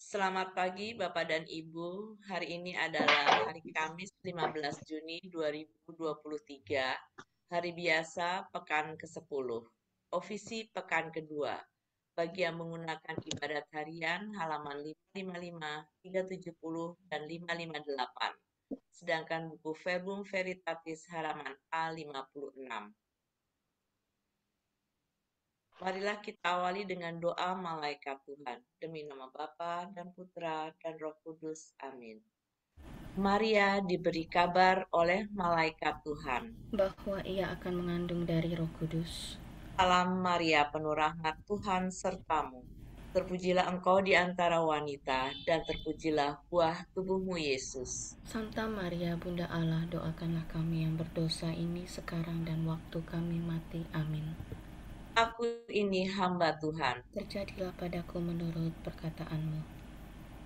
Selamat pagi Bapak dan Ibu. Hari ini adalah hari Kamis 15 Juni 2023. Hari biasa pekan ke-10. Ofisi pekan kedua. Bagi yang menggunakan ibadat harian halaman 555, 370, dan 558. Sedangkan buku Verbum Veritatis halaman A56. Marilah kita awali dengan doa malaikat Tuhan. Demi nama Bapa dan Putra dan Roh Kudus. Amin. Maria diberi kabar oleh malaikat Tuhan bahwa ia akan mengandung dari Roh Kudus. Salam Maria, penuh rahmat, Tuhan sertamu. Terpujilah engkau di antara wanita, dan terpujilah buah tubuhmu Yesus. Santa Maria, Bunda Allah, doakanlah kami yang berdosa ini sekarang dan waktu kami mati. Amin. Aku ini hamba Tuhan. Terjadilah padaku menurut perkataanmu.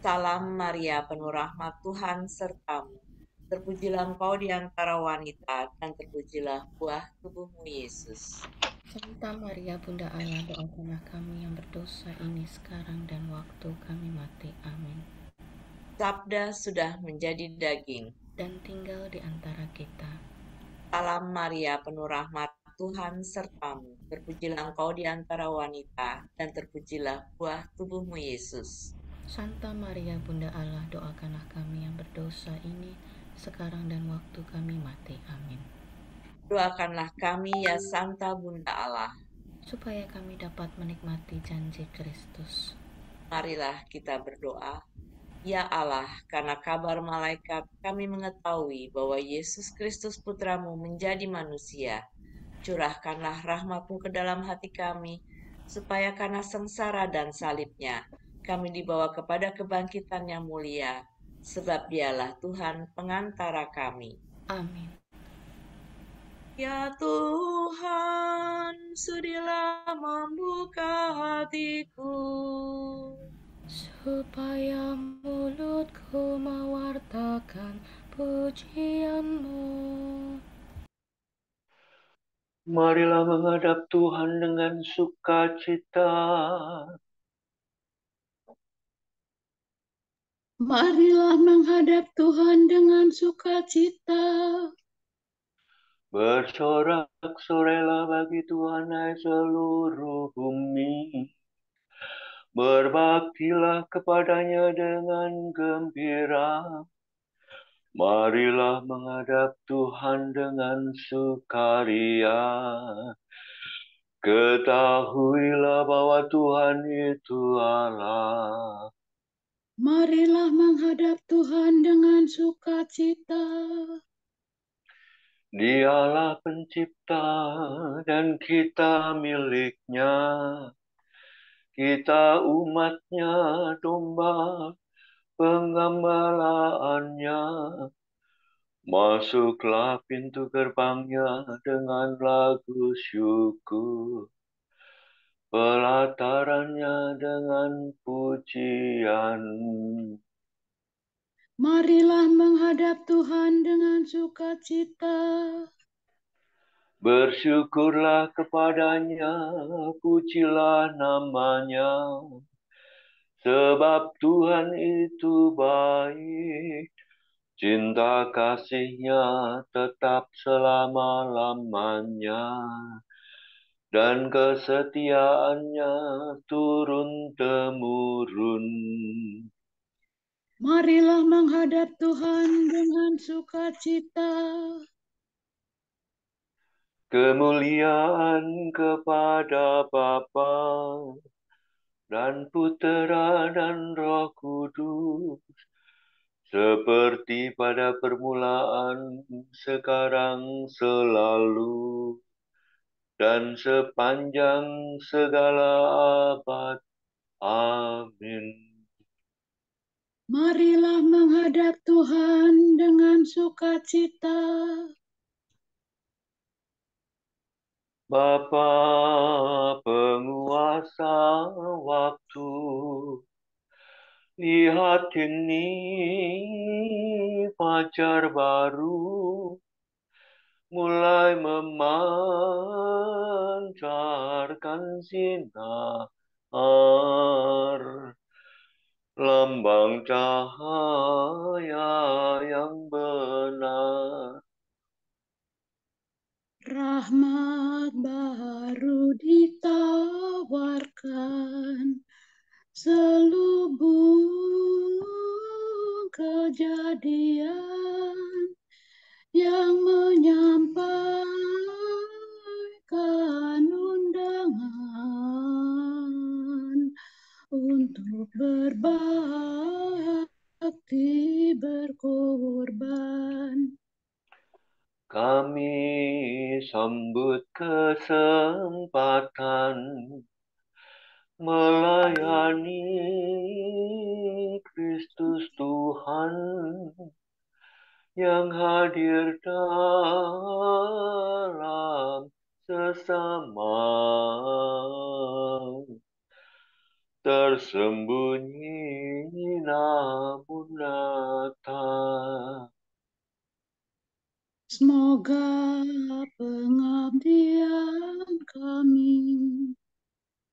Salam Maria, penuh rahmat, Tuhan sertamu. Terpujilah engkau di antara wanita, dan terpujilah buah tubuhmu Yesus. Santa Maria, Bunda Allah, doakanlah kami yang berdosa ini sekarang dan waktu kami mati. Amin. Sabda sudah menjadi daging dan tinggal di antara kita. Salam Maria, penuh rahmat, Tuhan sertamu. Terpujilah engkau di antara wanita, dan terpujilah buah tubuhmu Yesus. Santa Maria, Bunda Allah, doakanlah kami yang berdosa ini sekarang dan waktu kami mati. Amin. Doakanlah kami ya Santa Bunda Allah, supaya kami dapat menikmati janji Kristus. Marilah kita berdoa. Ya Allah, karena kabar malaikat kami mengetahui bahwa Yesus Kristus Putramu menjadi manusia. Curahkanlah rahmat-Mu ke dalam hati kami, supaya karena sengsara dan salibnya, kami dibawa kepada kebangkitan yang mulia, sebab Dialah Tuhan pengantara kami. Amin. Ya Tuhan, sudilah membuka hatiku, supaya mulutku mewartakan pujian-Mu. Marilah menghadap Tuhan dengan sukacita. Marilah menghadap Tuhan dengan sukacita. Bersorak-sorailah bagi Tuhan hai seluruh bumi. Berbaktilah kepadanya dengan gembira. Marilah menghadap Tuhan dengan sukaria. Ketahuilah bahwa Tuhan itu Allah. Marilah menghadap Tuhan dengan sukacita. Dialah pencipta dan kita miliknya. Kita umatnya, domba penggembalaannya. Masuklah pintu gerbangnya dengan lagu syukur. Pelatarannya dengan pujian. Marilah menghadap Tuhan dengan sukacita. Bersyukurlah kepadanya, pujilah namanya. Sebab Tuhan itu baik, cinta kasih-Nya tetap selama-lamanya, dan kesetiaan-Nya turun-temurun. Marilah menghadap Tuhan dengan sukacita. Kemuliaan kepada Bapa dan Putera dan Roh Kudus, seperti pada permulaan, sekarang, selalu, dan sepanjang segala abad. Amin. Marilah menghadap Tuhan dengan sukacita. Bapa penguasa waktu, lihat ini fajar baru mulai memancarkan sinar. lambang cahaya yang benar. Rahmat baru ditawarkan, selubung kejadian yang menyampaikan undangan untuk berbakti berkorban. Kami sambut kesempatan melayani Kristus Tuhan yang hadir dalam sesama, tersembunyi namun nyata. Semoga pengabdian kami,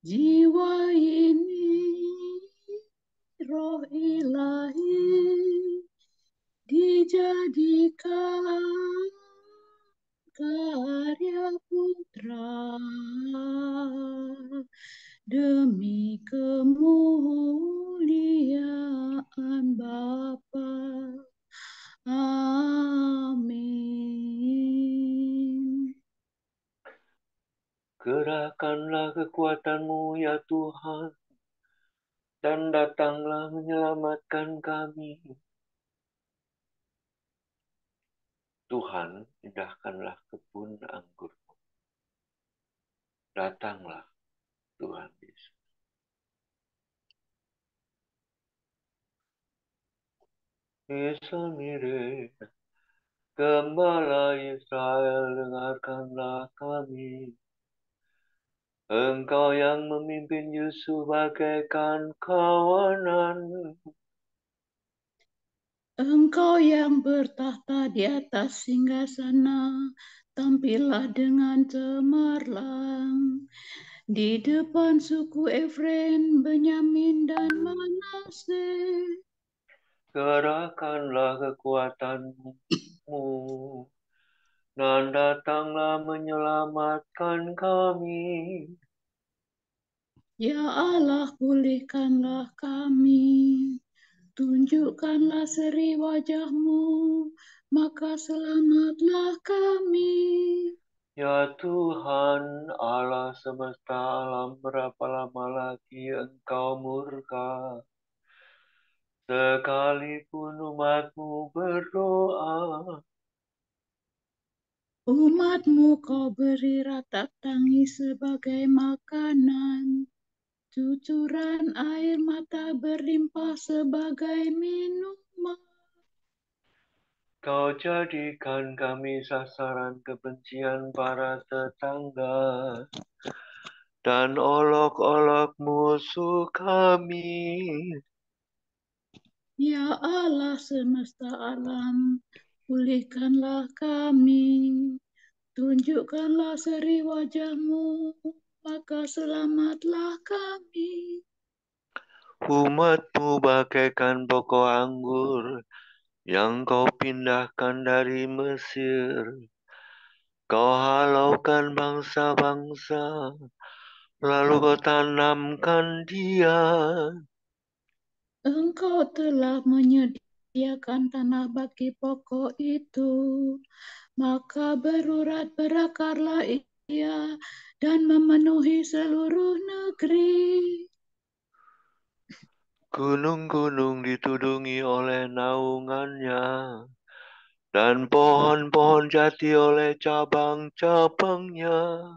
jiwa ini, roh ilahi, dijadikan karya putra demi kemuliaan Bapa. Amin. Gerakkanlah kekuatan-Mu ya Tuhan, dan datanglah menyelamatkan kami. Tuhan, indahkanlah kebun anggur-Mu. Datanglah, Tuhan Yesus. Yesus, Gembala Israel, dengarkanlah kami. Engkau yang memimpin Yusuf bagaikan kawanan. Engkau yang bertahta di atas singgasana, tampillah dengan cemerlang di depan suku Efraim, Benyamin, dan Manase. Gerakkanlah kekuatan-Mu, dan datanglah menyelamatkan kami. Ya Allah, pulihkanlah kami, tunjukkanlah seri wajah-Mu, maka selamatlah kami. Ya Tuhan, Allah semesta alam, berapa lama lagi Engkau murka? Sekalipun umat-Mu berdoa, Umat-Mu Kau beri ratap tangis sebagai makanan, cucuran air mata berlimpah sebagai minuman. Kau jadikan kami sasaran kebencian para tetangga, dan olok-olok musuh kami. Ya Allah semesta alam, pulihkanlah kami, tunjukkanlah seri wajah-Mu, maka selamatlah kami. Umat-Mu bagaikan pokok anggur yang Kau pindahkan dari Mesir. Kau halaukan bangsa-bangsa, lalu Kau tanamkan dia. Engkau telah menyediakan tanah bagi pokok itu, maka berurat berakarlah ia dan memenuhi seluruh negeri. Gunung-gunung ditudungi oleh naungannya, dan pohon-pohon jati oleh cabang-cabangnya.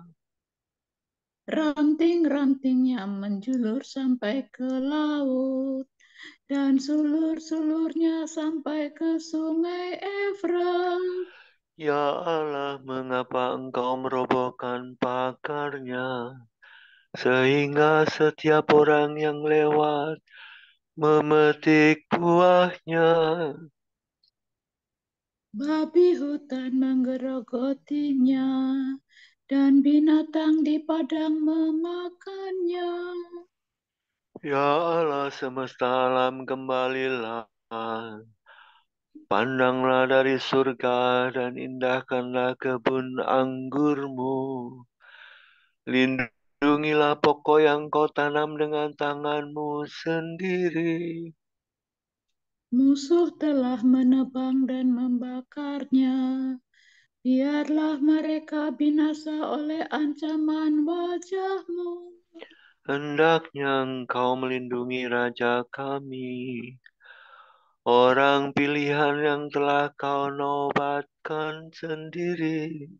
Ranting-rantingnya menjulur sampai ke laut, dan sulur-sulurnya sampai ke sungai Efrat. Ya Allah, mengapa Engkau merobohkan pagarnya, sehingga setiap orang yang lewat memetik buahnya? Babi hutan menggerogotinya, dan binatang di padang memakannya. Ya Allah semesta alam, kembalilah. Pandanglah dari surga dan indahkanlah kebun anggurmu. Lindungilah pokok yang kau tanam dengan tanganmu sendiri. Musuh telah menebang dan membakarnya. Biarlah mereka binasa oleh ancaman wajah-Mu. Hendaknya engkau melindungi raja kami, orang pilihan yang telah kau nobatkan sendiri.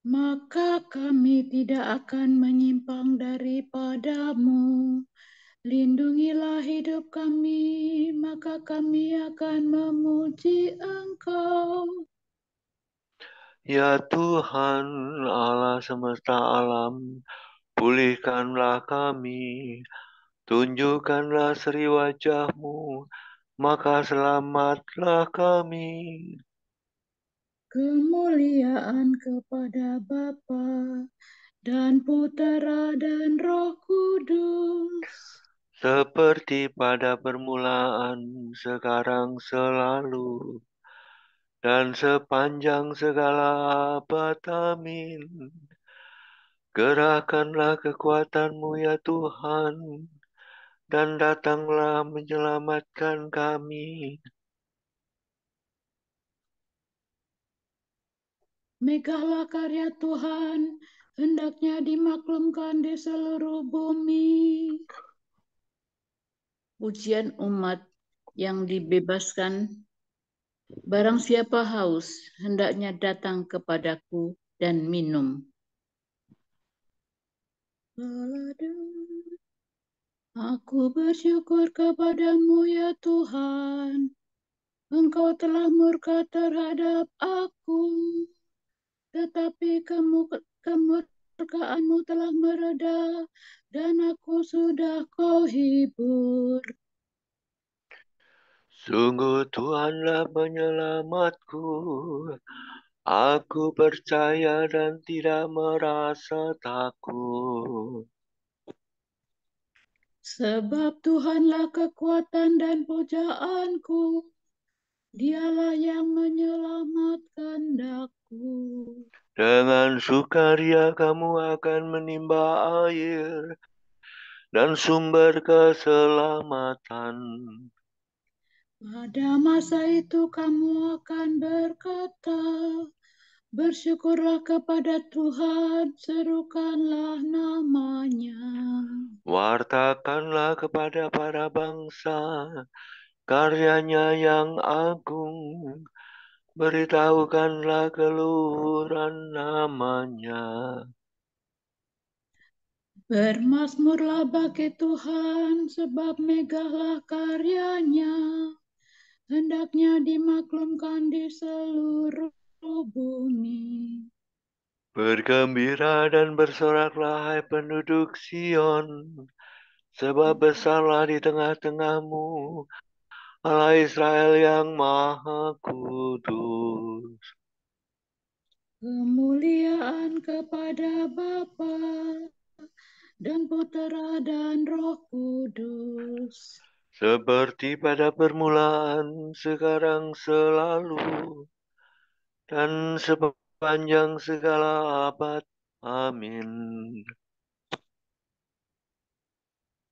Maka kami tidak akan menyimpang daripada-Mu. Lindungilah hidup kami, maka kami akan memuji Engkau. Ya Tuhan Allah semesta alam, pulihkanlah kami, tunjukkanlah seri wajah-Mu, maka selamatlah kami. Kemuliaan kepada Bapa dan Putera dan Roh Kudus. Seperti pada permulaan, sekarang, selalu, dan sepanjang segala abad. Amin. Gerakkanlah kekuatan-Mu ya Tuhan, dan datanglah menyelamatkan kami. Megahlah karya Tuhan, hendaknya dimaklumkan di seluruh bumi. Pujian umat yang dibebaskan. Barang siapa haus, hendaknya datang kepadaku dan minum. Aku bersyukur kepadamu ya Tuhan. Engkau telah murka terhadap aku, tetapi kemurkaanmu telah mereda, dan aku sudah kau hibur. Sungguh Tuhanlah penyelamatku. Aku percaya dan tidak merasa takut. Sebab Tuhanlah kekuatan dan pujaanku, Dialah yang menyelamatkan daku. Dengan sukaria kamu akan menimba air dan sumber keselamatan. Pada masa itu kamu akan berkata, bersyukurlah kepada Tuhan, serukanlah namanya. Wartakanlah kepada para bangsa karyanya yang agung. Beritahukanlah keluhuran namanya. Bermazmurlah bagi Tuhan, sebab megahlah karyanya. Hendaknya dimaklumkan di seluruh bumi. Bergembira dan bersoraklah hai penduduk Sion, sebab besarlah di tengah-tengahmu Allah Israel yang Maha Kudus. Kemuliaan kepada Bapa dan Putera dan Roh Kudus. Seperti pada permulaan, sekarang, selalu, dan sepanjang segala abad. Amin.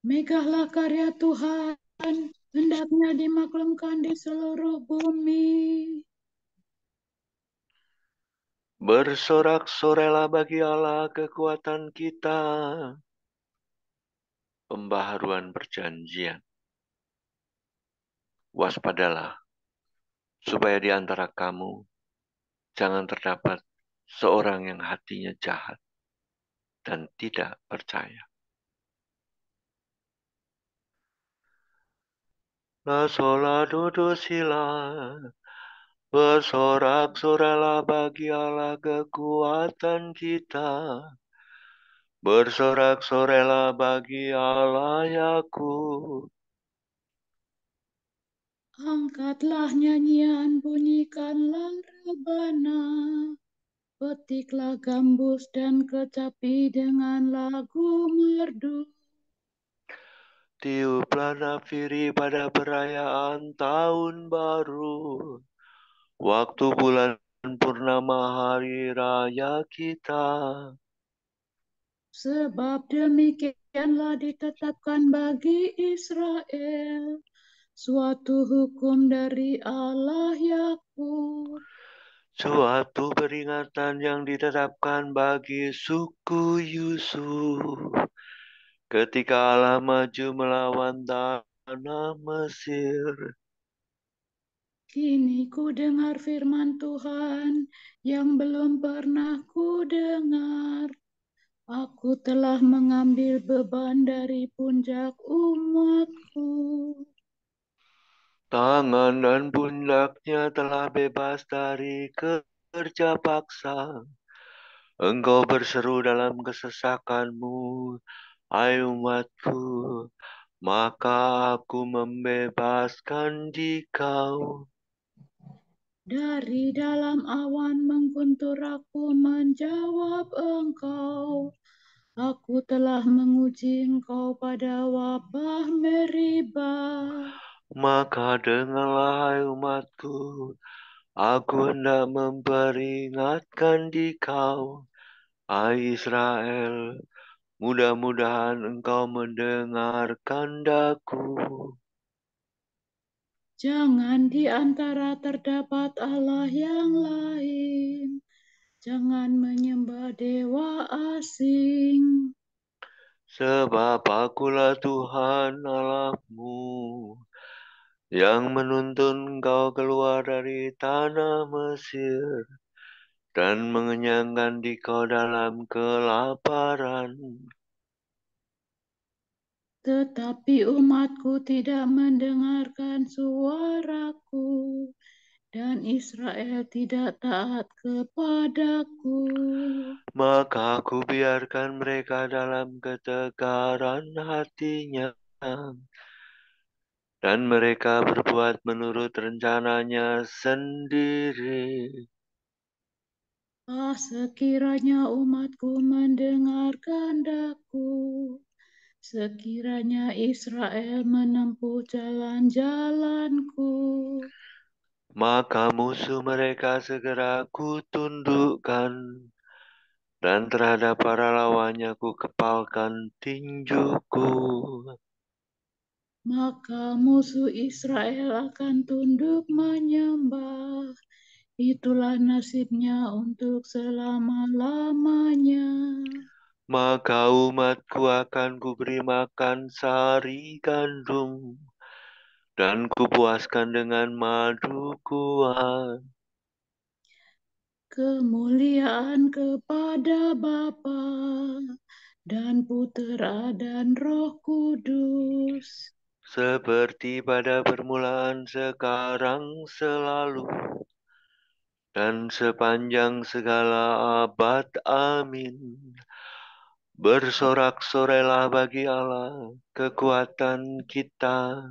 Megahlah karya Tuhan, hendaknya dimaklumkan di seluruh bumi. Bersorak-sorailah bagi Allah kekuatan kita. Pembaharuan perjanjian. Waspadalah, supaya di antara kamu jangan terdapat seorang yang hatinya jahat dan tidak percaya. La sola dudu sila, bersorak-sorailah bagi Allah kekuatan kita. Bersorak-sorailah bagi Allah Yakub. Angkatlah nyanyian, bunyikanlah rebana. Petiklah gambus dan kecapi dengan lagu merdu. Tiuplah nafiri pada perayaan tahun baru, waktu bulan purnama hari raya kita. Sebab demikianlah ditetapkan bagi Israel suatu hukum dari Allah Yakub. Suatu peringatan yang ditetapkan bagi suku Yusuf ketika Allah maju melawan tanah Mesir. Kini ku dengar firman Tuhan yang belum pernah ku dengar. Aku telah mengambil beban dari pundak umatku. Tangan dan pundaknya telah bebas dari kerja paksa. Engkau berseru dalam kesesakanmu, hai umatku, maka aku membebaskan dikau. Dari dalam awan mengguntur aku menjawab engkau. Aku telah menguji engkau pada wabah Meribah. Maka dengarlah hai umatku, aku hendak memperingatkan dikau, hai Israel, mudah-mudahan engkau mendengarkan daku. Jangan di antara terdapat Allah yang lain. Jangan menyembah dewa asing. Sebab akulah Tuhan Allahmu, yang menuntun engkau keluar dari tanah Mesir, dan mengenyangkan dikau dalam kelaparan. Tetapi umatku tidak mendengarkan suaraku, dan Israel tidak taat kepadaku. Maka aku biarkan mereka dalam ketegaran hatinya, dan mereka berbuat menurut rencananya sendiri. Sekiranya umatku mendengarkan daku, sekiranya Israel menempuh jalan-jalanku, Maka musuh mereka segera kutundukkan, dan terhadap para lawannya kukepalkan tinjuku. maka musuh Israel akan tunduk menyembah. Itulah nasibnya untuk selama-lamanya. Maka umatku akan kuberi makan sari gandum, dan kupuaskan dengan madu kuat. Kemuliaan kepada Bapa dan Putera dan Roh Kudus. Seperti pada permulaan, sekarang, selalu, dan sepanjang segala abad. Amin. Bersorak-sorailah bagi Allah, kekuatan kita.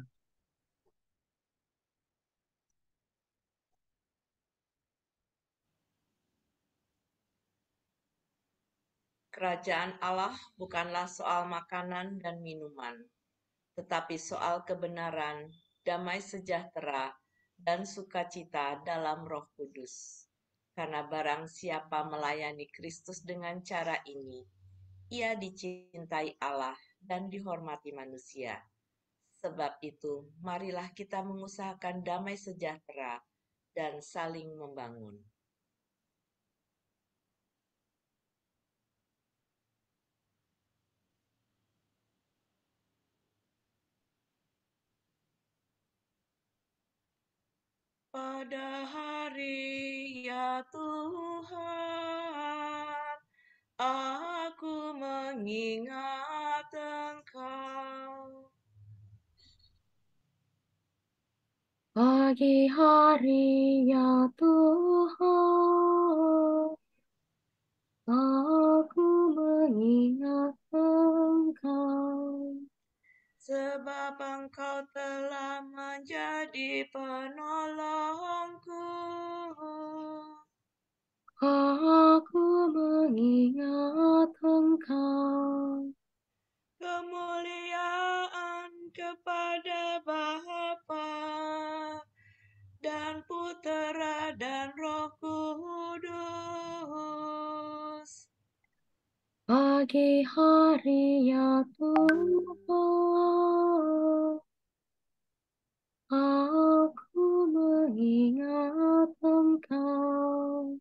Kerajaan Allah bukanlah soal makanan dan minuman, tetapi soal kebenaran, damai sejahtera, dan sukacita dalam Roh Kudus. Karena barang siapa melayani Kristus dengan cara ini, ia dicintai Allah dan dihormati manusia. Sebab itu, marilah kita mengusahakan damai sejahtera dan saling membangun. Pada hari ya Tuhan, aku mengingat Engkau. Pagi hari ya Tuhan, aku mengingat Engkau. Sebab Engkau telah menjadi penolongku. Aku mengingat Engkau. Kemuliaan dan Roh Kudus. Pagi hari ya Tuhan, aku mengingat Engkau.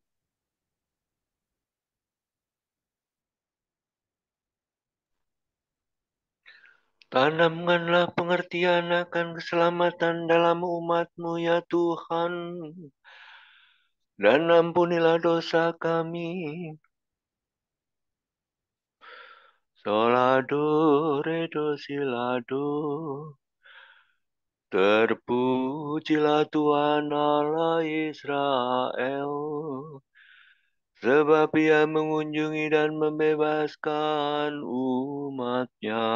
Tanamkanlah pengertian akan keselamatan dalam umat-Mu ya Tuhan. Dan ampunilah dosa kami. Solado, redo, silado. Terpujilah Tuhan Allah Israel. Sebab Ia mengunjungi dan membebaskan umat-Nya.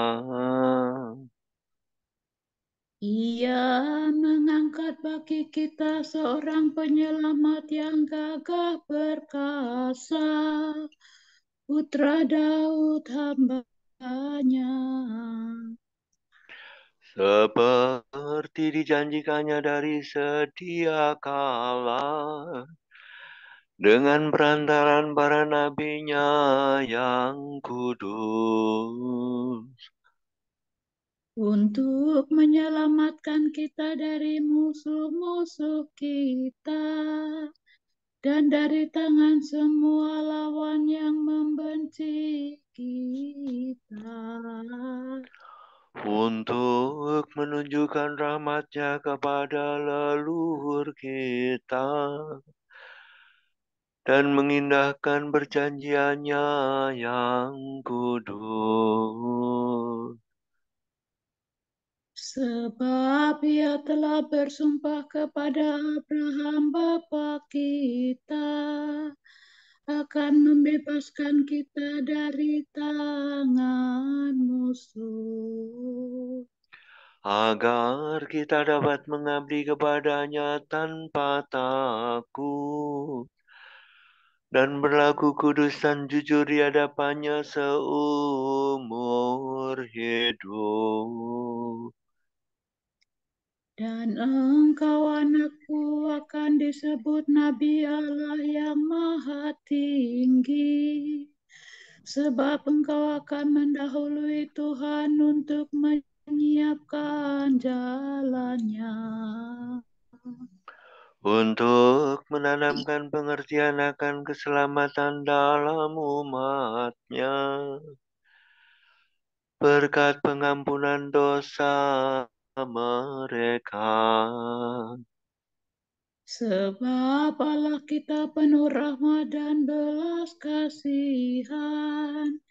Ia mengangkat bagi kita seorang penyelamat yang gagah perkasa, Putra Daud hamba-Nya. Seperti dijanjikannya dari sedia kala, dengan perantaran para nabinya yang kudus. Untuk menyelamatkan kita dari musuh-musuh kita dan dari tangan semua lawan yang membenci kita. Untuk menunjukkan rahmat-Nya kepada leluhur kita dan mengindahkan perjanjian-Nya yang kudus. Sebab Ia telah bersumpah kepada Abraham bapa kita akan membebaskan kita dari tangan musuh, Agar kita dapat mengabdi kepada-Nya tanpa takut dan berlaku kudus dan jujur di hadapan-Nya seumur hidup. dan engkau anakku akan disebut Nabi Allah yang Maha Tinggi, sebab engkau akan mendahului Tuhan untuk menyiapkan jalannya, Untuk menanamkan pengertian akan keselamatan dalam umat-Nya, berkat pengampunan dosa mereka. sebab Allah kita penuh rahmat dan belas kasihan.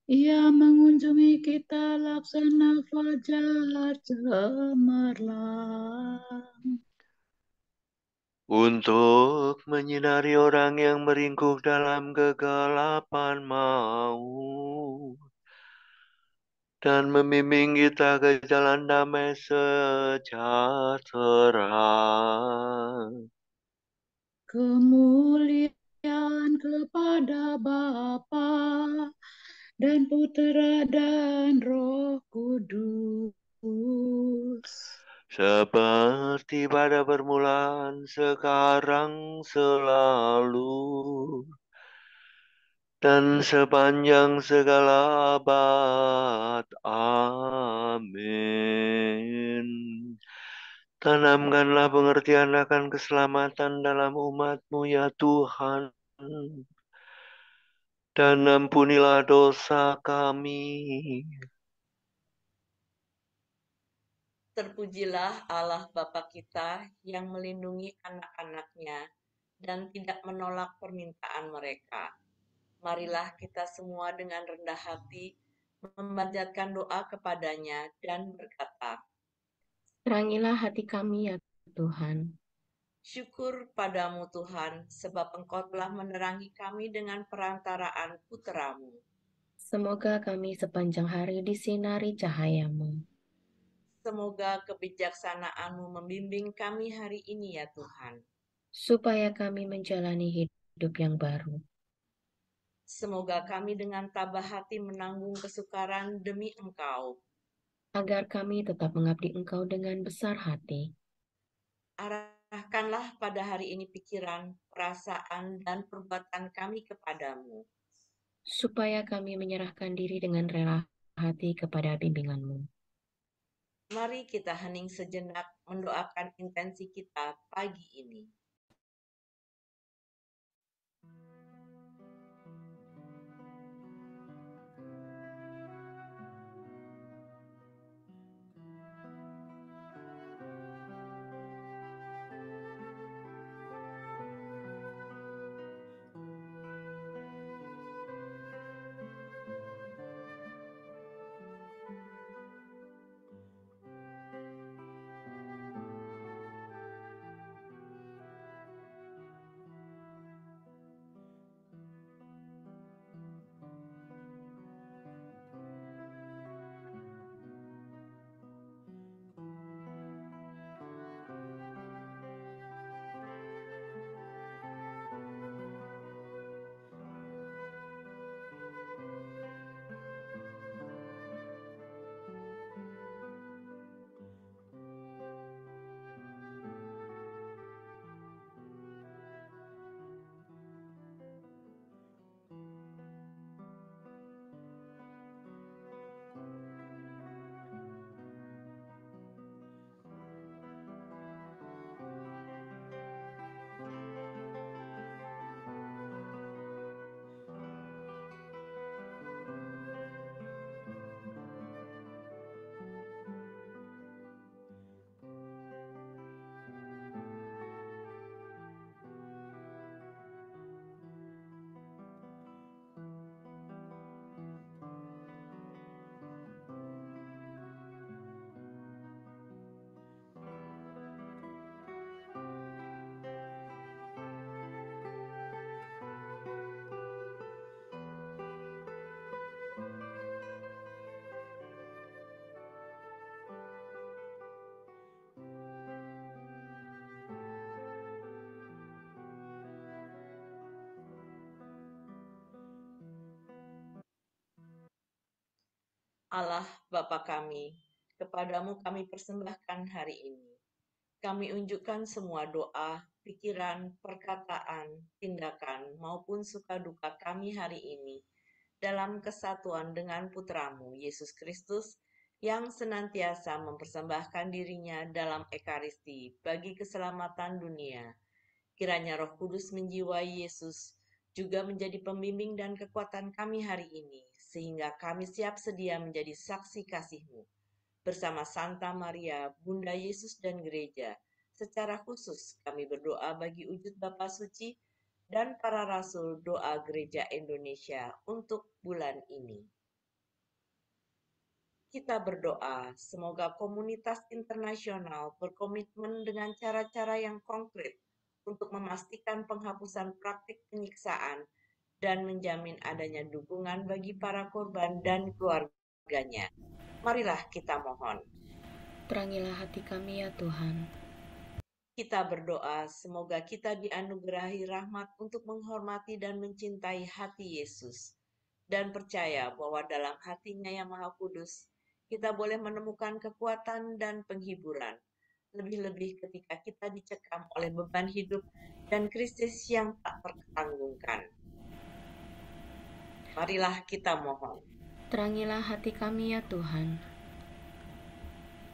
Ia mengunjungi kita laksana fajar cemerlang, Untuk menyinari orang yang meringkuk dalam kegelapan maut dan membimbing kita ke jalan damai sejahtera. kemuliaan kepada Bapa dan Putera dan Roh Kudus, Seperti pada permulaan, sekarang, selalu, dan sepanjang segala abad. Amin. Tanamkanlah pengertian akan keselamatan dalam umat-Mu ya Tuhan. Dan ampunilah dosa kami. Terpujilah Allah Bapa kita yang melindungi anak-anaknya dan tidak menolak permintaan mereka. Marilah kita semua dengan rendah hati memanjatkan doa kepadanya dan berkata, Terangilah hati kami ya Tuhan. syukur padamu Tuhan, sebab Engkau telah menerangi kami dengan perantaraan Putra-Mu. Semoga kami sepanjang hari disinari cahaya-Mu. Semoga kebijaksanaan-Mu membimbing kami hari ini ya Tuhan. Supaya kami menjalani hidup yang baru. Semoga kami dengan tabah hati menanggung kesukaran demi Engkau. Agar kami tetap mengabdi Engkau dengan besar hati. Arahkanlah pada hari ini pikiran, perasaan, dan perbuatan kami kepadamu. supaya kami menyerahkan diri dengan rela hati kepada bimbingan-Mu. Mari kita hening sejenak mendoakan intensi kita pagi ini. Allah Bapa kami, kepadamu kami persembahkan hari ini. Kami unjukkan semua doa, pikiran, perkataan, tindakan, maupun suka duka kami hari ini dalam kesatuan dengan Putramu, Yesus Kristus, yang senantiasa mempersembahkan dirinya dalam Ekaristi bagi keselamatan dunia. Kiranya Roh Kudus menjiwai Yesus juga menjadi pembimbing dan kekuatan kami hari ini, sehingga kami siap sedia menjadi saksi kasih-Mu bersama Santa Maria, Bunda Yesus dan Gereja. Secara khusus kami berdoa bagi wujud Bapa Suci dan para rasul doa Gereja Indonesia untuk bulan ini. Kita berdoa semoga komunitas internasional berkomitmen dengan cara-cara yang konkret untuk memastikan penghapusan praktik penyiksaan dan menjamin adanya dukungan bagi para korban dan keluarganya. Marilah kita mohon. Terangilah hati kami ya Tuhan. Kita berdoa semoga kita dianugerahi rahmat untuk menghormati dan mencintai hati Yesus dan percaya bahwa dalam hatinya yang Maha Kudus kita boleh menemukan kekuatan dan penghiburan, lebih-lebih ketika kita dicekam oleh beban hidup dan krisis yang tak tertanggungkan. Marilah kita mohon. Terangilah hati kami ya Tuhan.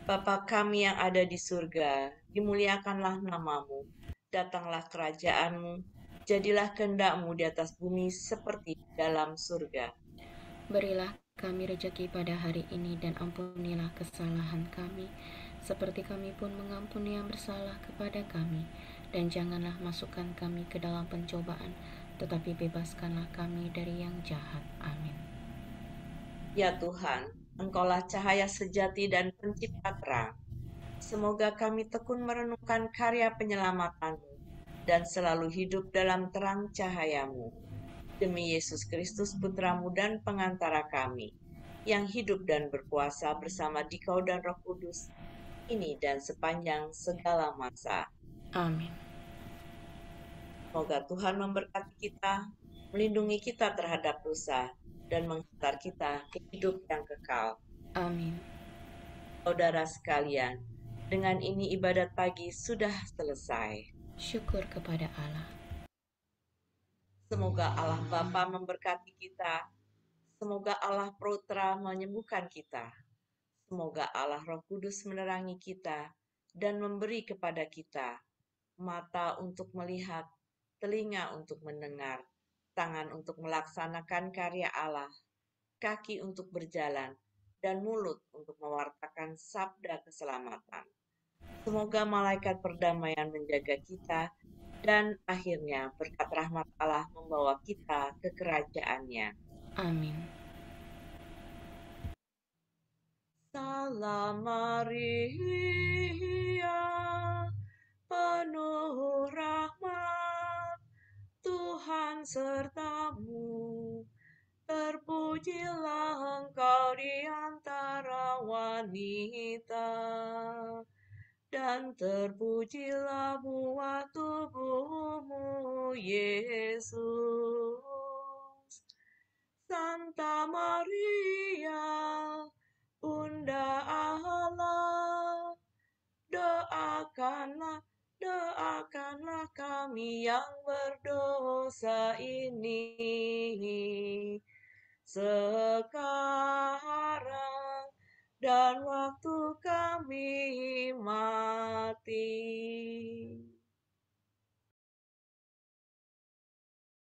Bapa kami yang ada di surga, dimuliakanlah nama-Mu, datanglah kerajaan-Mu, jadilah kehendak-Mu di atas bumi seperti dalam surga. Berilah kami rejeki pada hari ini dan ampunilah kesalahan kami, seperti kami pun mengampuni yang bersalah kepada kami. Dan janganlah masukkan kami ke dalam pencobaan, tetapi bebaskanlah kami dari yang jahat. Amin. Ya Tuhan, Engkaulah cahaya sejati dan pencipta terang. Semoga kami tekun merenungkan karya penyelamatanmu dan selalu hidup dalam terang cahayamu. Demi Yesus Kristus Putramu dan pengantara kami, yang hidup dan berkuasa bersama Dikau dan Roh Kudus, ini dan sepanjang segala masa. Amin. Semoga Tuhan memberkati kita, melindungi kita terhadap dosa, dan menghantar kita ke hidup yang kekal. Amin. Saudara sekalian, Dengan ini ibadat pagi sudah selesai. Syukur kepada Allah. Semoga Allah Bapa memberkati kita. Semoga Allah Putra menyembuhkan kita. Semoga Allah Roh Kudus menerangi kita dan memberi kepada kita mata untuk melihat, telinga untuk mendengar, tangan untuk melaksanakan karya Allah, kaki untuk berjalan, dan mulut untuk mewartakan sabda keselamatan. Semoga malaikat perdamaian menjaga kita, dan akhirnya berkat rahmat Allah membawa kita ke kerajaannya. Amin. Salam Maria, penuh rahmat, Tuhan sertamu. Terpujilah engkau di antara wanita, dan terpujilah buah tubuhmu, Yesus. Santa Maria, Bunda Allah, doakanlah kami yang berdosa ini, sekarang dan waktu kami mati.